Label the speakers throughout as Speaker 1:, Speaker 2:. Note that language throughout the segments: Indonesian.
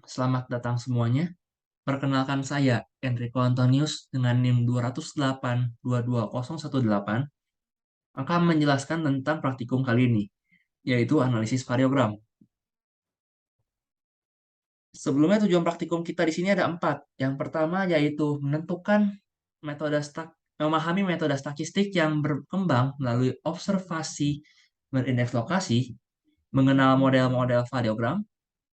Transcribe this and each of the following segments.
Speaker 1: Selamat datang semuanya. Perkenalkan saya, Enrico Antonius dengan NIM 208-22018 akan menjelaskan tentang praktikum kali ini, yaitu analisis variogram. Sebelumnya tujuan praktikum kita di sini ada 4. Yang pertama yaitu memahami metode statistik yang berkembang melalui observasi berindeks lokasi, mengenal model-model variogram,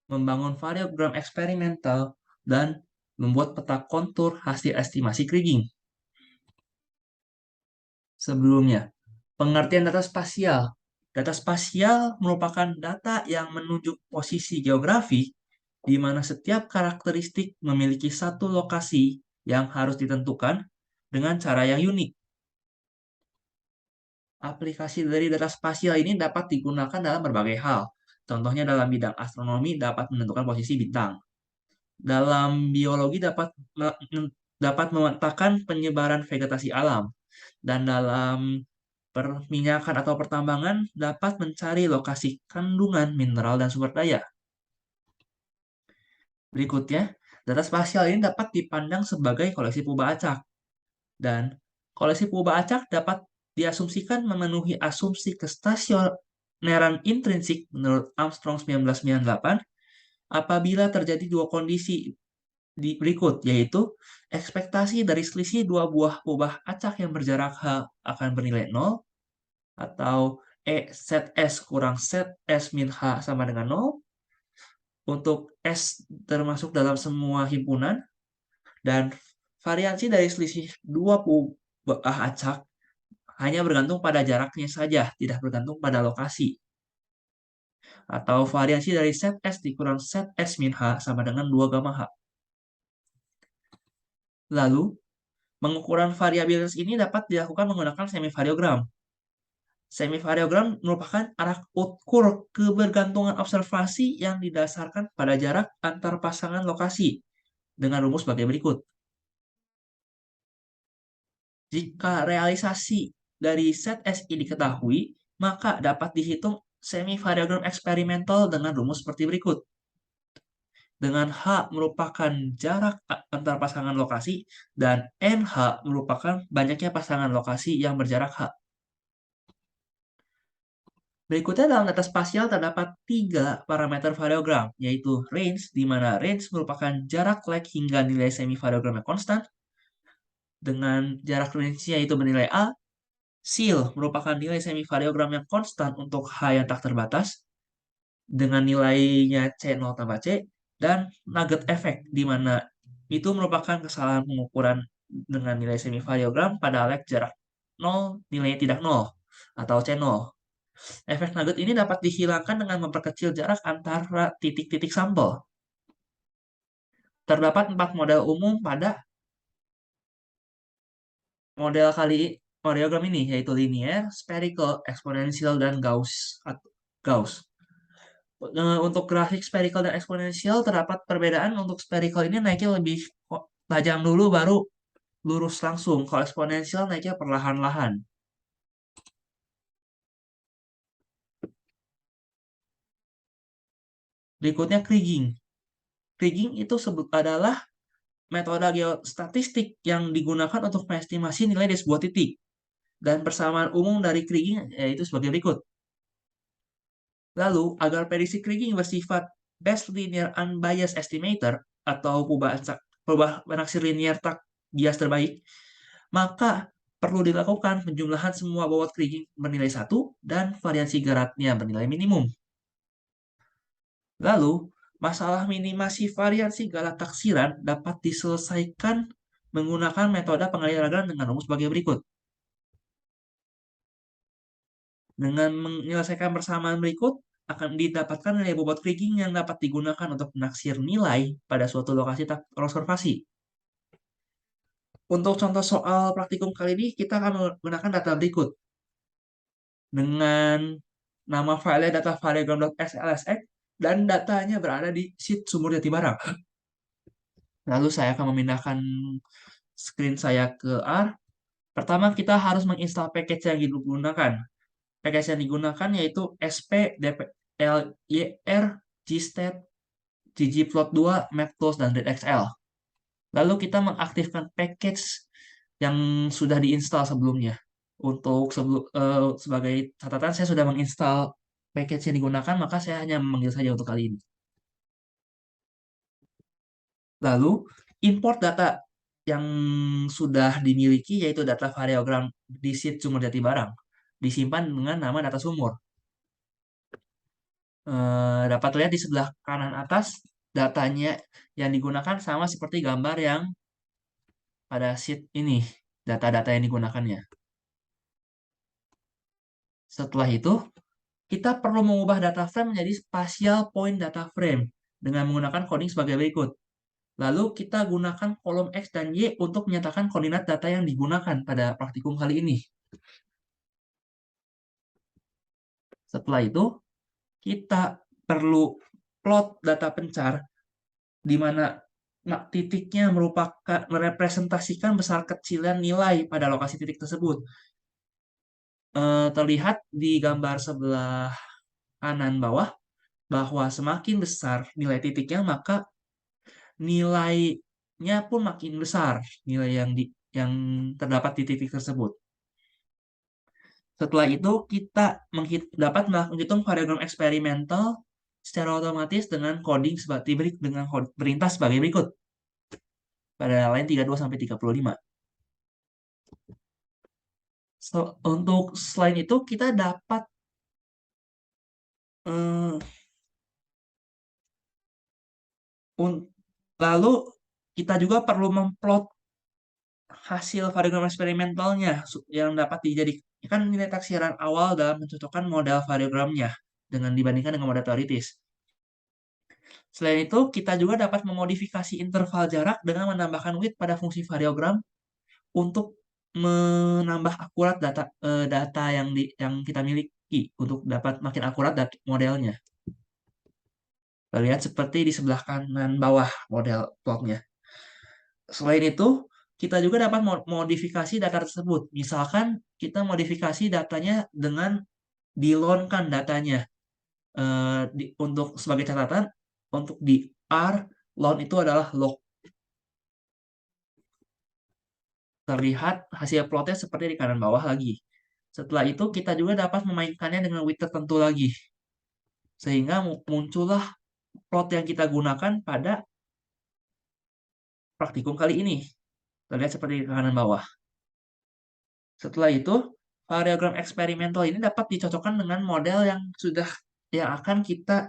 Speaker 1: membangun variogram eksperimental, dan membuat peta kontur hasil estimasi kriging. Sebelumnya, pengertian data spasial. Data spasial merupakan data yang menunjuk posisi geografi di mana setiap karakteristik memiliki satu lokasi yang harus ditentukan dengan cara yang unik. Aplikasi dari data spasial ini dapat digunakan dalam berbagai hal. Contohnya dalam bidang astronomi dapat menentukan posisi bintang. Dalam biologi dapat memetakan penyebaran vegetasi alam. Dan dalam perminyakan atau pertambangan dapat mencari lokasi kandungan mineral dan sumber daya. Berikutnya, data spasial ini dapat dipandang sebagai koleksi purba acak. Dan koleksi purba acak dapat diasumsikan memenuhi asumsi kestasioneran intrinsik menurut Armstrong 1998 apabila terjadi dua kondisi di berikut, yaitu ekspektasi dari selisih dua buah purba acak yang berjarak H akan bernilai 0, atau set S kurang set S min H sama dengan 0, untuk S termasuk dalam semua himpunan, dan variansi dari selisih dua buah acak hanya bergantung pada jaraknya saja, tidak bergantung pada lokasi. Atau variansi dari set S dikurang set S min H sama dengan 2 gamma H. Lalu, pengukuran variabilitas ini dapat dilakukan menggunakan semivariogram. Semivariogram merupakan alat ukur kebergantungan observasi yang didasarkan pada jarak antar pasangan lokasi dengan rumus sebagai berikut. Jika realisasi dari set SI diketahui, maka dapat dihitung semivariogram eksperimental dengan rumus seperti berikut. Dengan H merupakan jarak antar pasangan lokasi dan NH merupakan banyaknya pasangan lokasi yang berjarak H. Berikutnya dalam data spasial terdapat 3 parameter variogram, yaitu range, di mana range merupakan jarak lag hingga nilai semivariogram yang konstan, dengan jarak range-nya itu bernilai A. Seal merupakan nilai semivariogram yang konstan untuk H yang tak terbatas, dengan nilainya C0 tambah C, dan nugget effect, di mana itu merupakan kesalahan pengukuran dengan nilai semivariogram pada lag jarak 0, nilainya tidak 0, atau C0. Efek nugget ini dapat dihilangkan dengan memperkecil jarak antara titik-titik sampel. Terdapat 4 model umum pada model variogram ini, yaitu linear, spherical, exponential, dan Gauss. Untuk grafik spherical dan eksponensial terdapat perbedaan. Untuk spherical ini naiknya lebih tajam dulu baru lurus langsung. Kalau eksponensial naiknya perlahan-lahan. Berikutnya kriging. Kriging itu adalah metode geostatistik yang digunakan untuk mengestimasi nilai di sebuah titik. Dan persamaan umum dari kriging yaitu sebagai berikut. Lalu, agar prediksi kriging bersifat best linear unbiased estimator atau perubahan aksi linear tak bias terbaik, maka perlu dilakukan penjumlahan semua bobot kriging bernilai 1 dan variansi geraknya bernilai minimum. Lalu, masalah minimasi variansi galak taksiran dapat diselesaikan menggunakan metode pengaliran dengan rumus sebagai berikut. Dengan menyelesaikan persamaan berikut, akan didapatkan nilai bobot kriging yang dapat digunakan untuk menaksir nilai pada suatu lokasi observasi. Untuk contoh soal praktikum kali ini, kita akan menggunakan data berikut. Dengan nama file data variogram.slsx dan datanya berada di sheet Sumur Jati Barang. Lalu saya akan memindahkan screen saya ke R. Pertama, kita harus menginstal package yang digunakan. Package yang digunakan yaitu sp dplyr gstat ggplot2, maptools, dan readxl. Lalu kita mengaktifkan package yang sudah diinstal sebelumnya. Sebagai catatan, saya sudah menginstal package yang digunakan, maka saya hanya memanggil saja untuk kali ini. Lalu, import data yang sudah dimiliki, yaitu data variogram di sheet sumber jati barang, disimpan dengan nama data sumur. Dapat lihat di sebelah kanan atas, datanya yang digunakan sama seperti gambar yang pada sheet ini, data-data yang digunakannya. Setelah itu, kita perlu mengubah data frame menjadi spatial point data frame dengan menggunakan coding sebagai berikut. Lalu kita gunakan kolom X dan Y untuk menyatakan koordinat data yang digunakan pada praktikum kali ini. Setelah itu, kita perlu plot data pencar di mana titiknya merupakan merepresentasikan besar kecilan nilai pada lokasi titik tersebut. Terlihat di gambar sebelah kanan bawah bahwa semakin besar nilai titiknya, maka nilainya pun makin besar, nilai yang terdapat di titik tersebut. Setelah itu, kita dapat menghitung variogram eksperimental secara otomatis dengan coding dengan perintah sebagai berikut pada line 32 sampai 35. Untuk selain itu, kita dapat eh, un- lalu kita juga perlu memplot hasil variogram eksperimentalnya yang dapat dijadikan nilai taksiran awal dalam mencocokkan model variogramnya dengan dibandingkan dengan model teoritis. Selain itu, kita juga dapat memodifikasi interval jarak dengan menambahkan width pada fungsi variogram untuk menambah akurat data yang kita miliki untuk dapat makin akurat modelnya. Terlihat seperti di sebelah kanan bawah model plotnya. Selain itu, kita juga dapat modifikasi data tersebut. Misalkan kita modifikasi datanya dengan dilonkan datanya. Untuk sebagai catatan, untuk di R, lon itu adalah log. Terlihat hasil plotnya seperti di kanan bawah lagi. Setelah itu, kita juga dapat memainkannya dengan width tertentu lagi. Sehingga muncullah plot yang kita gunakan pada praktikum kali ini. Terlihat seperti di kanan bawah. Setelah itu, variogram eksperimental ini dapat dicocokkan dengan model yang akan kita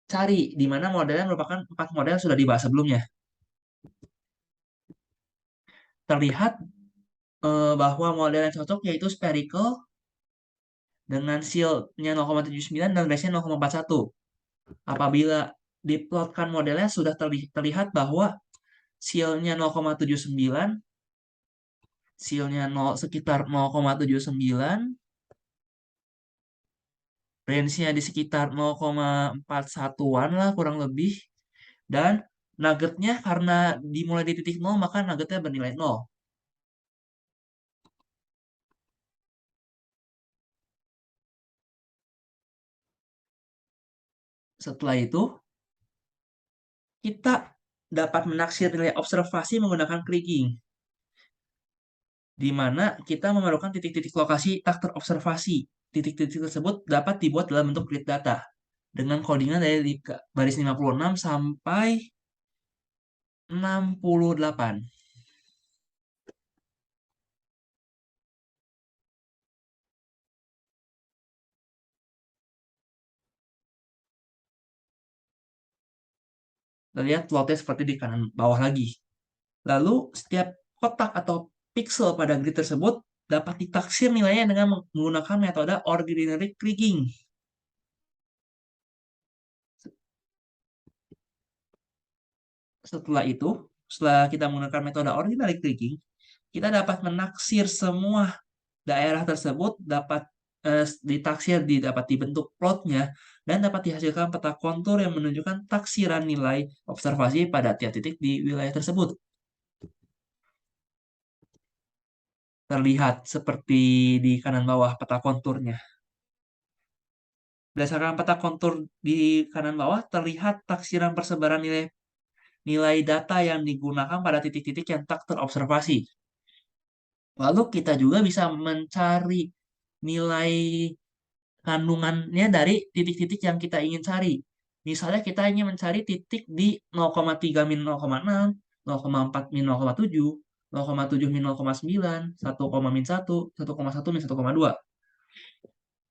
Speaker 1: cari, di mana modelnya merupakan 4 model yang sudah dibahas sebelumnya. Terlihat bahwa model yang cocok yaitu spherical dengan shieldnya 0,79 dan range-nya 0,41. Apabila diplotkan modelnya sudah terlihat bahwa shieldnya 0,79, shieldnya sekitar 0,79, range-nya di sekitar 0,41-an lah kurang lebih, dan nuggetnya karena dimulai di titik 0 maka nuggetnya bernilai 0. Setelah itu, kita dapat menaksir nilai observasi menggunakan kriging, di mana kita memerlukan titik-titik lokasi tak terobservasi. Titik-titik tersebut dapat dibuat dalam bentuk grid data dengan codingan dari baris 56 sampai 68. Lihat plotnya seperti di kanan bawah lagi. Lalu, setiap kotak atau pixel pada grid tersebut dapat ditaksir nilainya dengan menggunakan metode ordinary kriging. Setelah itu, setelah kita menggunakan metode ordinary kriging, kita dapat menaksir semua daerah tersebut dapat dapat dibentuk plotnya dan dapat dihasilkan peta kontur yang menunjukkan taksiran nilai observasi pada tiap titik di wilayah tersebut. Terlihat seperti di kanan bawah peta konturnya. Berdasarkan peta kontur di kanan bawah, terlihat taksiran persebaran nilai nilai data yang digunakan pada titik-titik yang tak terobservasi. Lalu kita juga bisa mencari nilai kandungannya dari titik-titik yang kita ingin cari. Misalnya kita ingin mencari titik di 0,3 min 0,6, 0,4 min 0,7, 0,7 min 0,9, 1, min 1, 1,1 min 1,2.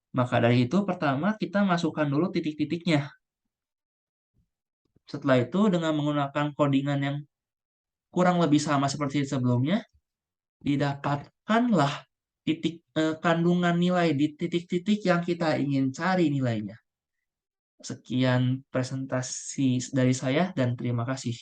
Speaker 1: Maka dari itu pertama kita masukkan dulu titik-titiknya. Setelah itu dengan menggunakan codingan yang kurang lebih sama seperti sebelumnya, didapatkanlah kandungan nilai di titik-titik yang kita ingin cari nilainya. Sekian presentasi dari saya dan terima kasih.